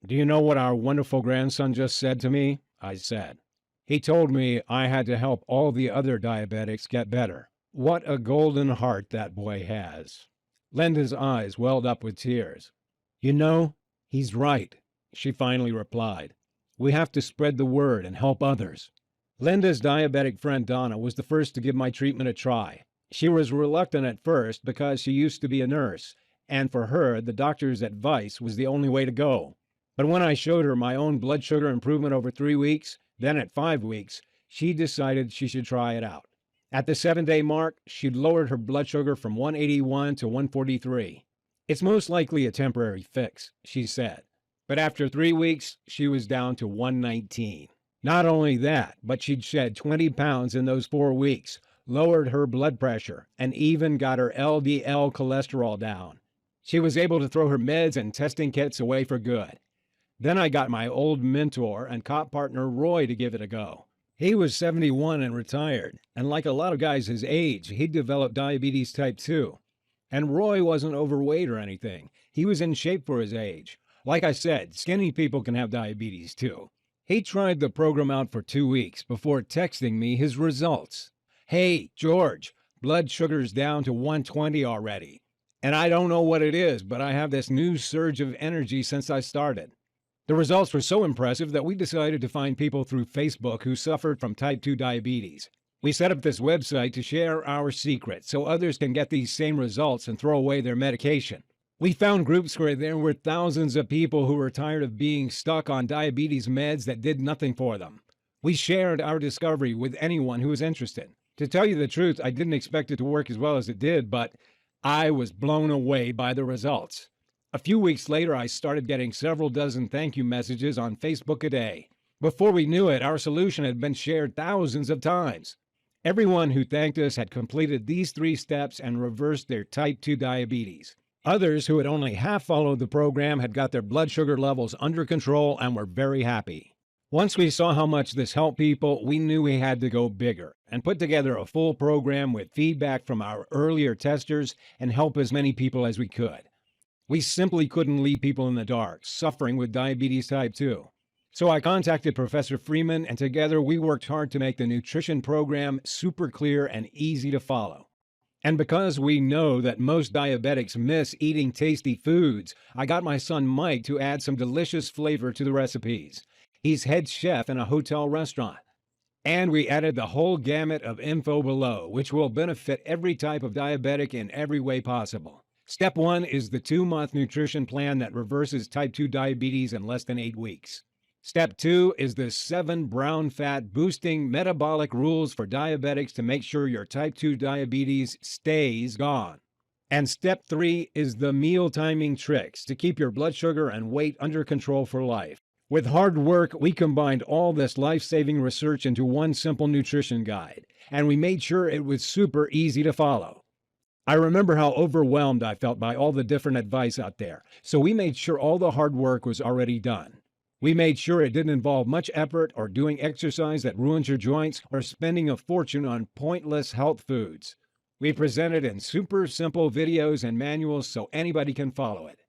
Do you know what our wonderful grandson just said to me? I said. He told me I had to help all the other diabetics get better. What a golden heart that boy has. Linda's eyes welled up with tears. You know, he's right, she finally replied. We have to spread the word and help others. Linda's diabetic friend Donna was the first to give my treatment a try. She was reluctant at first because she used to be a nurse, and for her, the doctor's advice was the only way to go. But when I showed her my own blood sugar improvement over 3 weeks, then at 5 weeks, she decided she should try it out. At the 7-day mark, she'd lowered her blood sugar from 181 to 143. It's most likely a temporary fix, she said. But after 3 weeks, she was down to 119. Not only that, but she'd shed 20 pounds in those 4 weeks, lowered her blood pressure, and even got her LDL cholesterol down. She was able to throw her meds and testing kits away for good. Then I got my old mentor and cop partner Roy to give it a go. He was 71 and retired, and like a lot of guys his age, he'd developed diabetes type 2. And Roy wasn't overweight or anything. He was in shape for his age. Like I said, skinny people can have diabetes too. He tried the program out for 2 weeks before texting me his results. Hey, George, blood sugar's down to 120 already. And I don't know what it is, but I have this new surge of energy since I started. The results were so impressive that we decided to find people through Facebook who suffered from type 2 diabetes. We set up this website to share our secret so others can get these same results and throw away their medication. We found groups where there were thousands of people who were tired of being stuck on diabetes meds that did nothing for them. We shared our discovery with anyone who was interested. To tell you the truth, I didn't expect it to work as well as it did, but I was blown away by the results. A few weeks later, I started getting several dozen thank you messages on Facebook a day. Before we knew it, our solution had been shared thousands of times. Everyone who thanked us had completed these 3 steps and reversed their type 2 diabetes. Others who had only half followed the program had got their blood sugar levels under control and were very happy. Once we saw how much this helped people, we knew we had to go bigger and put together a full program with feedback from our earlier testers and help as many people as we could. We simply couldn't leave people in the dark, suffering with diabetes type 2. So I contacted Professor Freeman, and together we worked hard to make the nutrition program super clear and easy to follow. And because we know that most diabetics miss eating tasty foods, I got my son Mike to add some delicious flavor to the recipes. He's head chef in a hotel restaurant. And we added the whole gamut of info below, which will benefit every type of diabetic in every way possible. Step 1 is the 2-month nutrition plan that reverses type 2 diabetes in less than 8 weeks. Step 2 is the 7 brown fat boosting metabolic rules for diabetics to make sure your type 2 diabetes stays gone. And step 3 is the meal timing tricks to keep your blood sugar and weight under control for life. With hard work, we combined all this life-saving research into one simple nutrition guide, and we made sure it was super easy to follow. I remember how overwhelmed I felt by all the different advice out there, so we made sure all the hard work was already done. We made sure it didn't involve much effort or doing exercise that ruins your joints or spending a fortune on pointless health foods. We presented in super simple videos and manuals so anybody can follow it.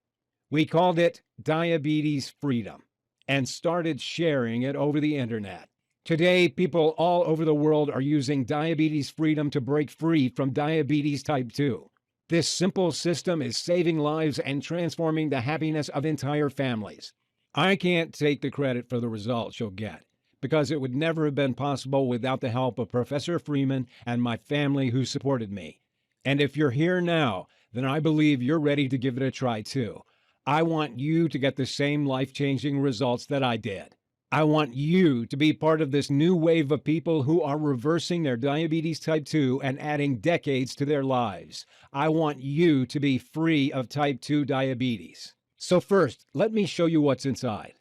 We called it Diabetes Freedom and started sharing it over the internet. Today, people all over the world are using Diabetes Freedom to break free from diabetes type 2. This simple system is saving lives and transforming the happiness of entire families. I can't take the credit for the results you'll get, because it would never have been possible without the help of Professor Freeman and my family who supported me. And if you're here now, then I believe you're ready to give it a try too. I want you to get the same life-changing results that I did. I want you to be part of this new wave of people who are reversing their diabetes type 2 and adding decades to their lives. I want you to be free of type 2 diabetes. So first, let me show you what's inside.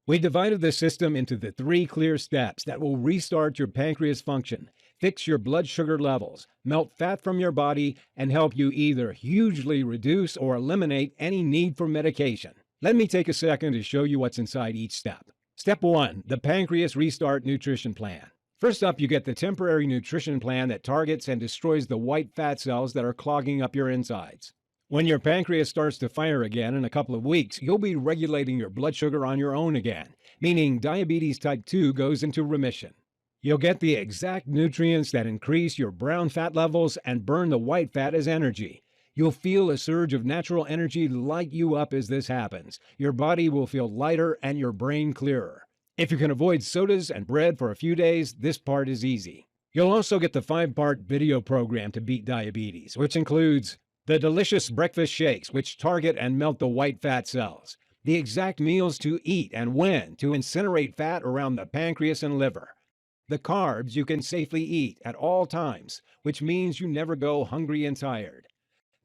We divided the system into the 3 clear steps that will restart your pancreas function, fix your blood sugar levels, melt fat from your body, and help you either hugely reduce or eliminate any need for medication. Let me take a second to show you what's inside each step. Step 1, the Pancreas Restart Nutrition Plan. First up, you get the temporary nutrition plan that targets and destroys the white fat cells that are clogging up your insides. When your pancreas starts to fire again in a couple of weeks, you'll be regulating your blood sugar on your own again, meaning diabetes type 2 goes into remission. You'll get the exact nutrients that increase your brown fat levels and burn the white fat as energy. You'll feel a surge of natural energy light you up as this happens. Your body will feel lighter and your brain clearer. If you can avoid sodas and bread for a few days, this part is easy. You'll also get the 5-part video program to beat diabetes, which includes the delicious breakfast shakes, which target and melt the white fat cells, the exact meals to eat and when to incinerate fat around the pancreas and liver, the carbs you can safely eat at all times, which means you never go hungry and tired,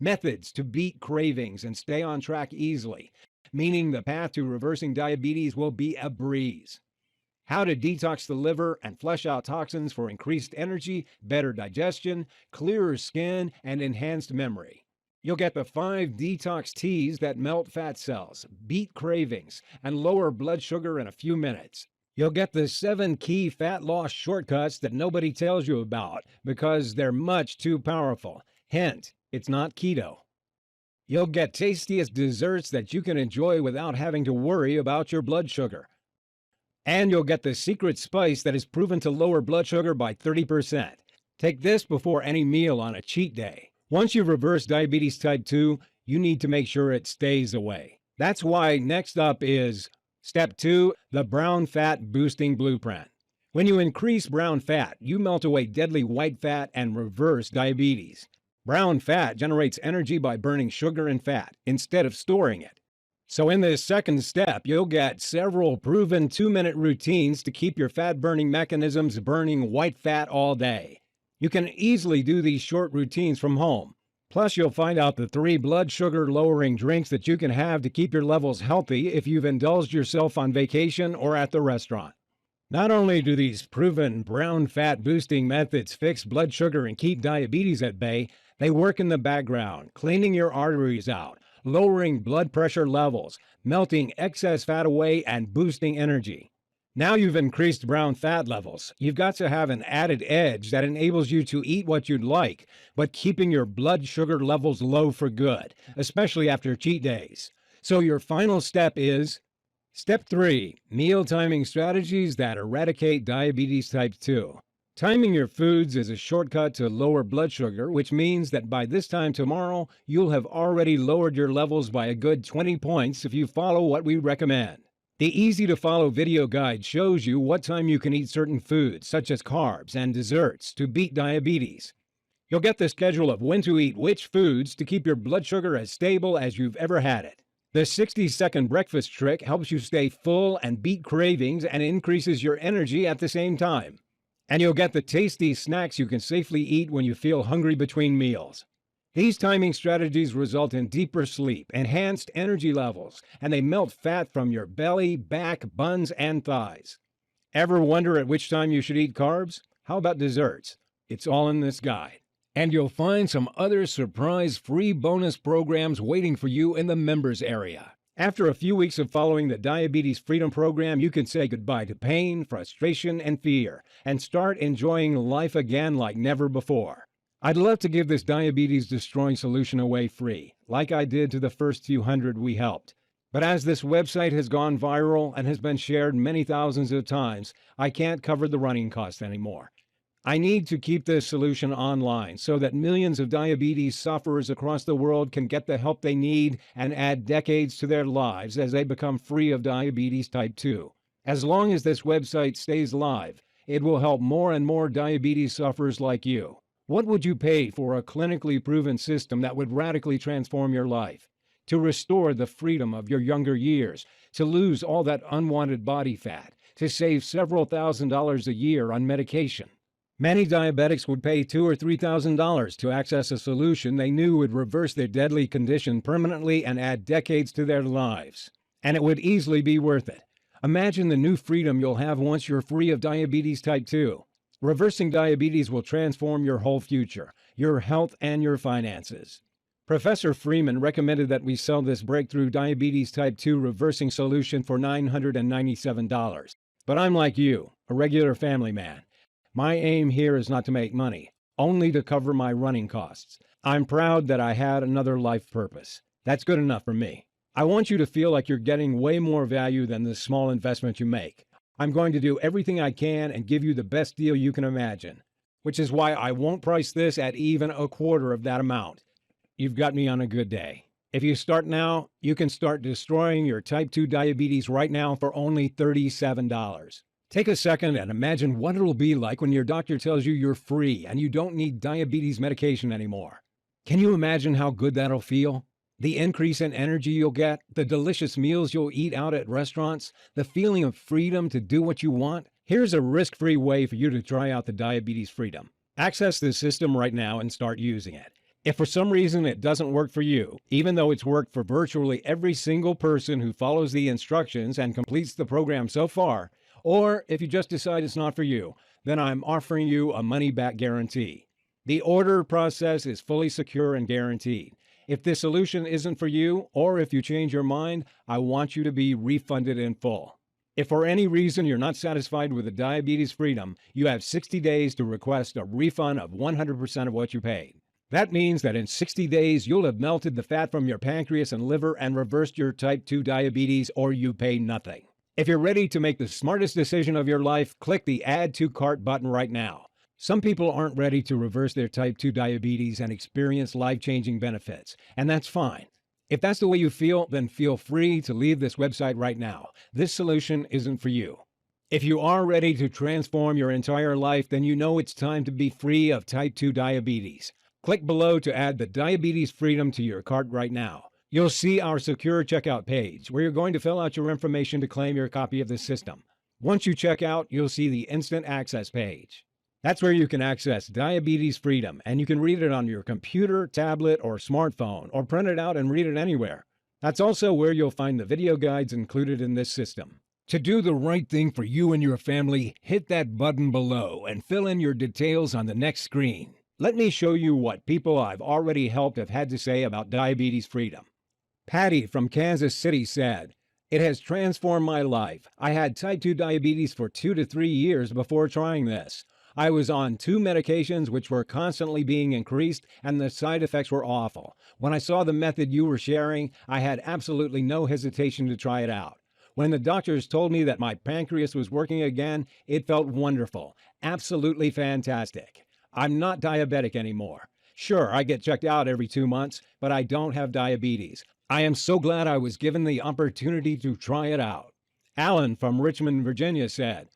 methods to beat cravings and stay on track easily, meaning the path to reversing diabetes will be a breeze. How to detox the liver and flush out toxins for increased energy, better digestion, clearer skin, and enhanced memory. You'll get the 5 detox teas that melt fat cells, beat cravings, and lower blood sugar in a few minutes. You'll get the 7 key fat loss shortcuts that nobody tells you about because they're much too powerful. Hint, it's not keto. You'll get tastiest desserts that you can enjoy without having to worry about your blood sugar. And you'll get the secret spice that is proven to lower blood sugar by 30%. Take this before any meal on a cheat day. Once you've reversed diabetes type 2, you need to make sure it stays away. That's why next up is Step 2, the Brown Fat Boosting Blueprint. When you increase brown fat, you melt away deadly white fat and reverse diabetes. Brown fat generates energy by burning sugar and fat instead of storing it. So in this second step, you'll get several proven 2-minute routines to keep your fat-burning mechanisms burning white fat all day. You can easily do these short routines from home. Plus, you'll find out the 3 blood sugar-lowering drinks that you can have to keep your levels healthy if you've indulged yourself on vacation or at the restaurant. Not only do these proven brown fat boosting methods fix blood sugar and keep diabetes at bay, they work in the background, cleaning your arteries out, lowering blood pressure levels, melting excess fat away, and boosting energy. Now you've increased brown fat levels, you've got to have an added edge that enables you to eat what you'd like, but keeping your blood sugar levels low for good, especially after cheat days. So your final step is Step 3, meal timing strategies that eradicate diabetes type 2. Timing your foods is a shortcut to lower blood sugar, which means that by this time tomorrow, you'll have already lowered your levels by a good 20 points if you follow what we recommend. The easy-to-follow video guide shows you what time you can eat certain foods, such as carbs and desserts, to beat diabetes. You'll get the schedule of when to eat which foods to keep your blood sugar as stable as you've ever had it. The 60-second breakfast trick helps you stay full and beat cravings and increases your energy at the same time. And you'll get the tasty snacks you can safely eat when you feel hungry between meals. These timing strategies result in deeper sleep, enhanced energy levels, and they melt fat from your belly, back, buns, and thighs. Ever wonder at which time you should eat carbs? How about desserts? It's all in this guide. And you'll find some other surprise free bonus programs waiting for you in the members area. After a few weeks of following the Diabetes Freedom Program, you can say goodbye to pain, frustration, and fear, and start enjoying life again like never before. I'd love to give this diabetes-destroying solution away free, like I did to the first few hundred we helped. But as this website has gone viral and has been shared many thousands of times, I can't cover the running costs anymore. I need to keep this solution online so that millions of diabetes sufferers across the world can get the help they need and add decades to their lives as they become free of diabetes type 2. As long as this website stays live, it will help more and more diabetes sufferers like you. What would you pay for a clinically proven system that would radically transform your life? To restore the freedom of your younger years, to lose all that unwanted body fat, to save several $1,000s a year on medication. Many diabetics would pay $2,000 or $3,000 to access a solution they knew would reverse their deadly condition permanently and add decades to their lives. And it would easily be worth it. Imagine the new freedom you'll have once you're free of diabetes type 2. Reversing diabetes will transform your whole future, your health, and your finances. Professor Freeman recommended that we sell this breakthrough diabetes type 2 reversing solution for $997. But I'm like you, a regular family man. My aim here is not to make money, only to cover my running costs. I'm proud that I had another life purpose. That's good enough for me. I want you to feel like you're getting way more value than the small investment you make. I'm going to do everything I can and give you the best deal you can imagine, which is why I won't price this at even a quarter of that amount. You've got me on a good day. If you start now, you can start destroying your type 2 diabetes right now for only $37. Take a second and imagine what it'll be like when your doctor tells you you're free and you don't need diabetes medication anymore. Can you imagine how good that'll feel? The increase in energy you'll get, the delicious meals you'll eat out at restaurants, the feeling of freedom to do what you want. Here's a risk-free way for you to try out the Diabetes Freedom. Access this system right now and start using it. If for some reason it doesn't work for you, even though it's worked for virtually every single person who follows the instructions and completes the program so far, or if you just decide it's not for you, then I'm offering you a money-back guarantee. The order process is fully secure and guaranteed. If this solution isn't for you, or if you change your mind, I want you to be refunded in full. If for any reason you're not satisfied with the Diabetes Freedom, you have 60 days to request a refund of 100% of what you paid. That means that in 60 days, you'll have melted the fat from your pancreas and liver and reversed your type 2 diabetes, or you pay nothing. If you're ready to make the smartest decision of your life, click the Add to Cart button right now. Some people aren't ready to reverse their type 2 diabetes and experience life-changing benefits, and that's fine. If that's the way you feel, then feel free to leave this website right now. This solution isn't for you. If you are ready to transform your entire life, then you know it's time to be free of type 2 diabetes. Click below to add the Diabetes Freedom to your cart right now. You'll see our secure checkout page where you're going to fill out your information to claim your copy of the system. Once you check out, you'll see the Instant Access page. That's where you can access Diabetes Freedom, and you can read it on your computer, tablet, or smartphone, or print it out and read it anywhere. That's also where you'll find the video guides included in this system. To do the right thing for you and your family, hit that button below and fill in your details on the next screen. Let me show you what people I've already helped have had to say about Diabetes Freedom. Patty from Kansas City said, "It has transformed my life. I had type 2 diabetes for 2 to 3 years before trying this. I was on 2 medications which were constantly being increased, and the side effects were awful. When I saw the method you were sharing, I had absolutely no hesitation to try it out. When the doctors told me that my pancreas was working again, it felt wonderful, absolutely fantastic. I'm not diabetic anymore. Sure, I get checked out every 2 months, but I don't have diabetes. I am so glad I was given the opportunity to try it out." Alan from Richmond, Virginia said,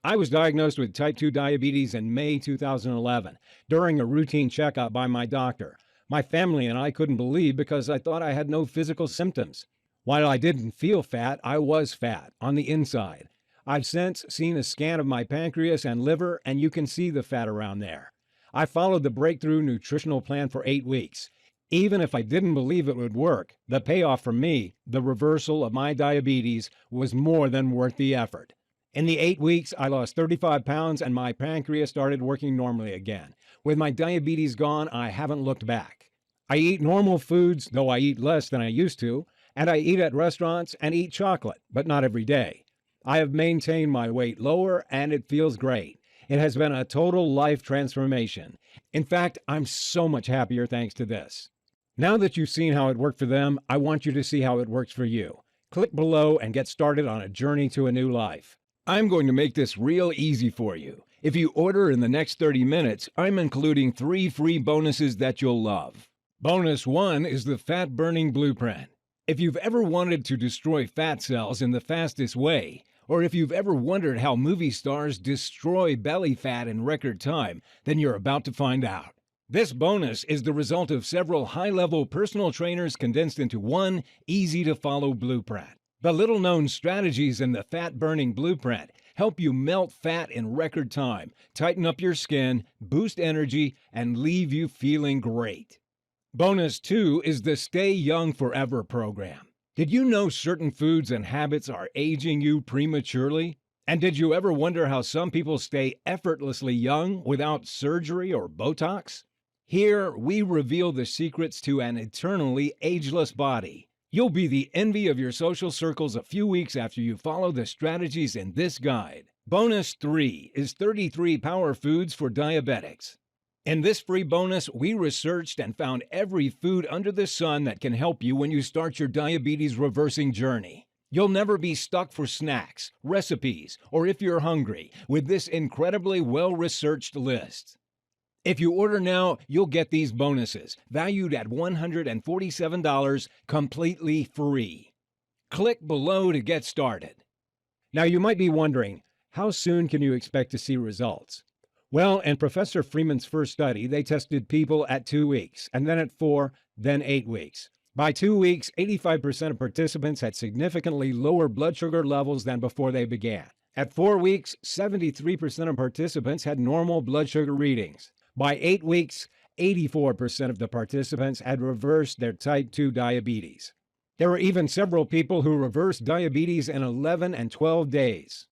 "I was diagnosed with type 2 diabetes in May 2011 during a routine checkup by my doctor. My family and I couldn't believe because I thought I had no physical symptoms. While I didn't feel fat, I was fat on the inside. I've since seen a scan of my pancreas and liver, and you can see the fat around there. I followed the breakthrough nutritional plan for 8 weeks. Even if I didn't believe it would work, the payoff for me, the reversal of my diabetes, was more than worth the effort. In the 8 weeks, I lost 35 pounds and my pancreas started working normally again. With my diabetes gone, I haven't looked back. I eat normal foods, though I eat less than I used to, and I eat at restaurants and eat chocolate, but not every day. I have maintained my weight lower and it feels great. It has been a total life transformation. In fact, I'm so much happier thanks to this." Now that you've seen how it worked for them, I want you to see how it works for you. Click below and get started on a journey to a new life. I'm going to make this real easy for you. If you order in the next 30 minutes, I'm including 3 free bonuses that you'll love. Bonus 1 is the Fat Burning Blueprint. If you've ever wanted to destroy fat cells in the fastest way, or if you've ever wondered how movie stars destroy belly fat in record time, then you're about to find out. This bonus is the result of several high-level personal trainers condensed into one easy-to-follow blueprint. The little-known strategies in the fat-burning blueprint help you melt fat in record time, tighten up your skin, boost energy, and leave you feeling great. Bonus 2 is the Stay Young Forever program. Did you know certain foods and habits are aging you prematurely? And did you ever wonder how some people stay effortlessly young without surgery or Botox? Here, we reveal the secrets to an eternally ageless body. You'll be the envy of your social circles a few weeks after you follow the strategies in this guide. Bonus 3 is 33 power foods for diabetics. In this free bonus, we researched and found every food under the sun that can help you when you start your diabetes reversing journey. You'll never be stuck for snacks, recipes, or if you're hungry with this incredibly well-researched list. If you order now, you'll get these bonuses, valued at $147, completely free. Click below to get started. Now you might be wondering, how soon can you expect to see results? Well, in Professor Freeman's first study, they tested people at 2 weeks, and then at 4, then 8 weeks. By 2 weeks, 85% of participants had significantly lower blood sugar levels than before they began. At 4 weeks, 73% of participants had normal blood sugar readings. By 8 weeks, 84% of the participants had reversed their type 2 diabetes. There were even several people who reversed diabetes in 11 and 12 days.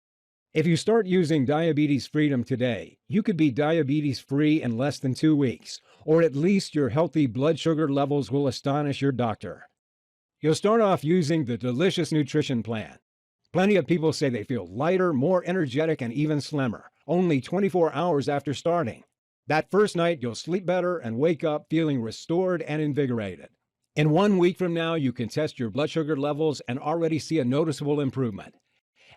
If you start using Diabetes Freedom today, you could be diabetes-free in less than 2 weeks, or at least your healthy blood sugar levels will astonish your doctor. You'll start off using the delicious nutrition plan. Plenty of people say they feel lighter, more energetic, and even slimmer, only 24 hours after starting. That first night, you'll sleep better and wake up feeling restored and invigorated. In 1 week from now, you can test your blood sugar levels and already see a noticeable improvement.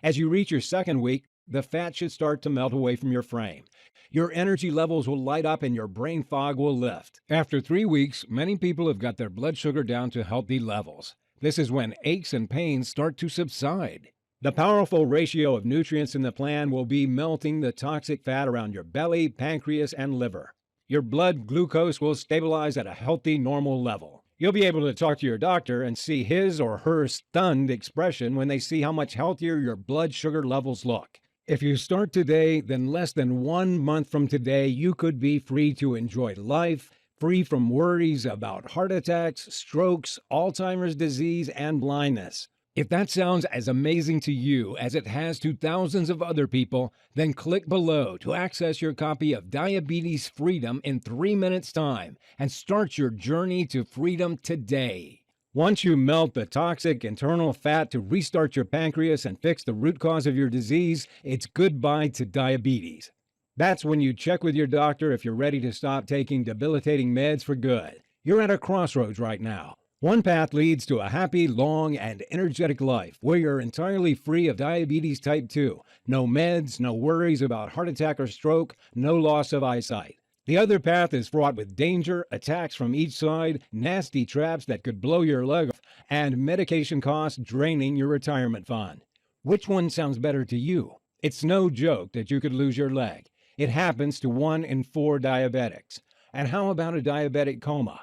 As you reach your second week, the fat should start to melt away from your frame. Your energy levels will light up and your brain fog will lift. After 3 weeks, many people have got their blood sugar down to healthy levels. This is when aches and pains start to subside. The powerful ratio of nutrients in the plan will be melting the toxic fat around your belly, pancreas, and liver. Your blood glucose will stabilize at a healthy, normal level. You'll be able to talk to your doctor and see his or her stunned expression when they see how much healthier your blood sugar levels look. If you start today, then less than 1 month from today, you could be free to enjoy life, free from worries about heart attacks, strokes, Alzheimer's disease, and blindness. If that sounds as amazing to you as it has to thousands of other people, then click below to access your copy of Diabetes Freedom in 3 minutes' time and start your journey to freedom today. Once you melt the toxic internal fat to restart your pancreas and fix the root cause of your disease, it's goodbye to diabetes. That's when you check with your doctor if you're ready to stop taking debilitating meds for good. You're at a crossroads right now. One path leads to a happy, long, and energetic life where you're entirely free of diabetes type 2. No meds, no worries about heart attack or stroke, no loss of eyesight. The other path is fraught with danger, attacks from each side, nasty traps that could blow your leg off, and medication costs draining your retirement fund. Which one sounds better to you? It's no joke that you could lose your leg. It happens to 1 in 4 diabetics. And how about a diabetic coma?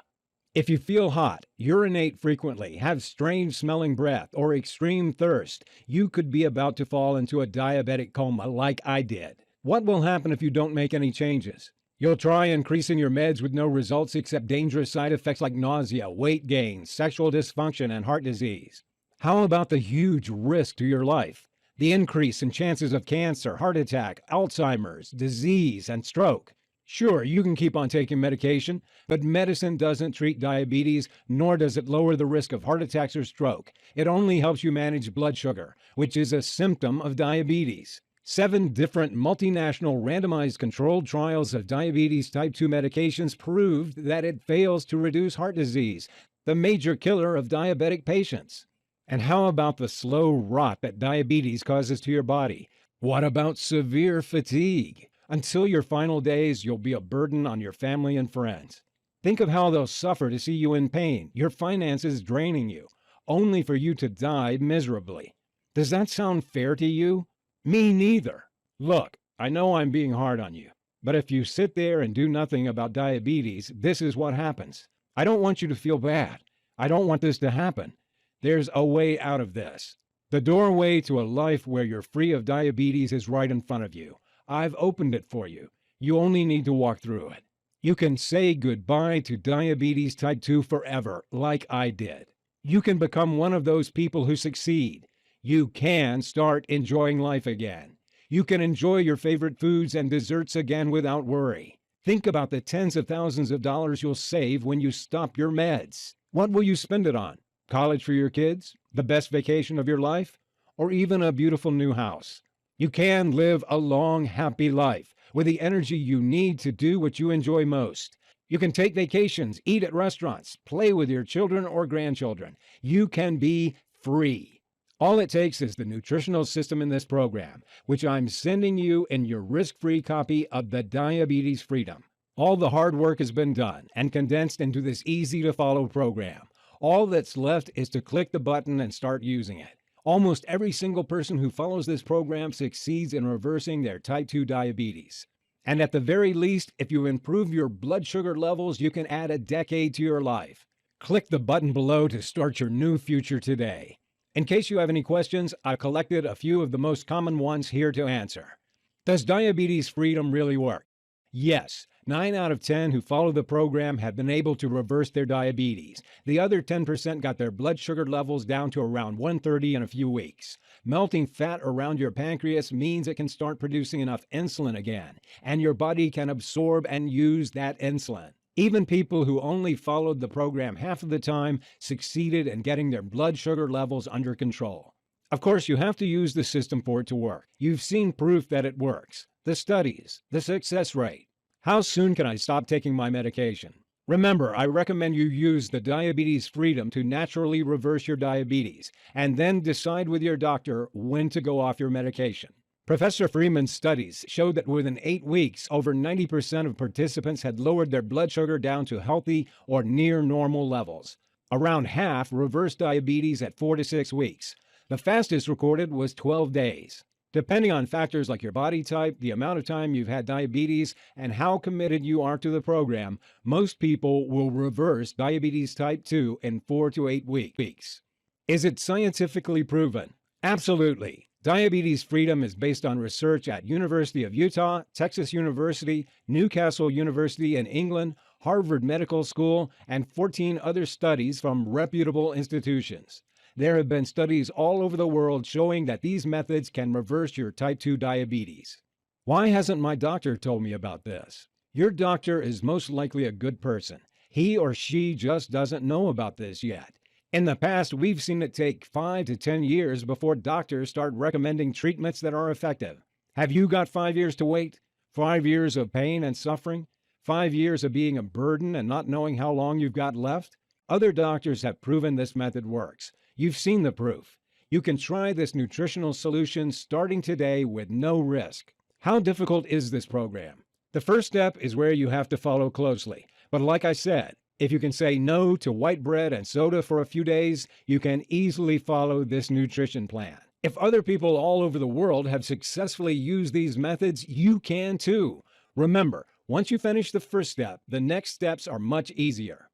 If you feel hot, urinate frequently, have strange smelling breath, or extreme thirst, you could be about to fall into a diabetic coma like I did. What will happen if you don't make any changes? You'll try increasing your meds with no results except dangerous side effects like nausea, weight gain, sexual dysfunction, and heart disease. How about the huge risk to your life? The increase in chances of cancer, heart attack, Alzheimer's, disease, and stroke. Sure, you can keep on taking medication, but medicine doesn't treat diabetes, nor does it lower the risk of heart attacks or stroke. It only helps you manage blood sugar, which is a symptom of diabetes. 7 different multinational randomized controlled trials of diabetes type 2 medications proved that it fails to reduce heart disease, the major killer of diabetic patients. And how about the slow rot that diabetes causes to your body? What about severe fatigue? Until your final days, you'll be a burden on your family and friends. Think of how they'll suffer to see you in pain, your finances draining you, only for you to die miserably. Does that sound fair to you? Me neither. Look, I know I'm being hard on you, but if you sit there and do nothing about diabetes, this is what happens. I don't want you to feel bad. I don't want this to happen. There's a way out of this. The doorway to a life where you're free of diabetes is right in front of you. I've opened it for you. You only need to walk through it. You can say goodbye to diabetes type 2 forever, like I did. You can become one of those people who succeed. You can start enjoying life again. You can enjoy your favorite foods and desserts again without worry. Think about the tens of thousands of dollars you'll save when you stop your meds. What will you spend it on? College for your kids? The best vacation of your life? Or even a beautiful new house? You can live a long, happy life with the energy you need to do what you enjoy most. You can take vacations, eat at restaurants, play with your children or grandchildren. You can be free. All it takes is the nutritional system in this program, which I'm sending you in your risk-free copy of the Diabetes Freedom. All the hard work has been done and condensed into this easy-to-follow program. All that's left is to click the button and start using it. Almost every single person who follows this program succeeds in reversing their type 2 diabetes. And at the very least, if you improve your blood sugar levels, you can add a decade to your life. Click the button below to start your new future today. In case you have any questions, I've collected a few of the most common ones here to answer. Does diabetes freedom really work? Yes. 9 out of 10 who follow the program have been able to reverse their diabetes. The other 10% got their blood sugar levels down to around 130 in a few weeks. Melting fat around your pancreas means it can start producing enough insulin again, and your body can absorb and use that insulin. Even people who only followed the program half of the time succeeded in getting their blood sugar levels under control. Of course, you have to use the system for it to work. You've seen proof that it works. The studies, the success rate. How soon can I stop taking my medication? Remember, I recommend you use the Diabetes Freedom to naturally reverse your diabetes, and then decide with your doctor when to go off your medication. Professor Freeman's studies showed that within 8 weeks, over 90% of participants had lowered their blood sugar down to healthy or near normal levels. Around half reversed diabetes at 4 to 6 weeks. The fastest recorded was 12 days. Depending on factors like your body type, the amount of time you've had diabetes, and how committed you are to the program, most people will reverse diabetes type 2 in 4 to 8 weeks. Is it scientifically proven? Absolutely. Diabetes Freedom is based on research at University of Utah, Texas University, Newcastle University in England, Harvard Medical School, and 14 other studies from reputable institutions. There have been studies all over the world showing that these methods can reverse your type 2 diabetes. Why hasn't my doctor told me about this? Your doctor is most likely a good person. He or she just doesn't know about this yet. In the past, we've seen it take 5 to 10 years before doctors start recommending treatments that are effective. Have you got 5 years to wait? 5 years of pain and suffering? 5 years of being a burden and not knowing how long you've got left? Other doctors have proven this method works. You've seen the proof. You can try this nutritional solution starting today with no risk. How difficult is this program? The first step is where you have to follow closely. But like I said, if you can say no to white bread and soda for a few days, you can easily follow this nutrition plan. If other people all over the world have successfully used these methods, you can too. Remember, once you finish the first step, the next steps are much easier.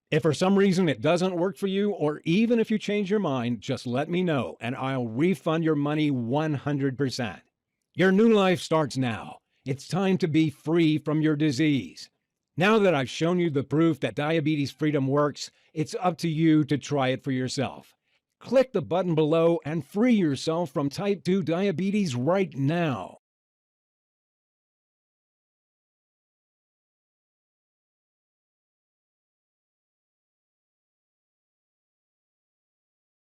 If for some reason it doesn't work for you, or even if you change your mind, just let me know and I'll refund your money 100%. Your new life starts now. It's time to be free from your disease. Now that I've shown you the proof that Diabetes Freedom works, it's up to you to try it for yourself. Click the button below and free yourself from type 2 diabetes right now.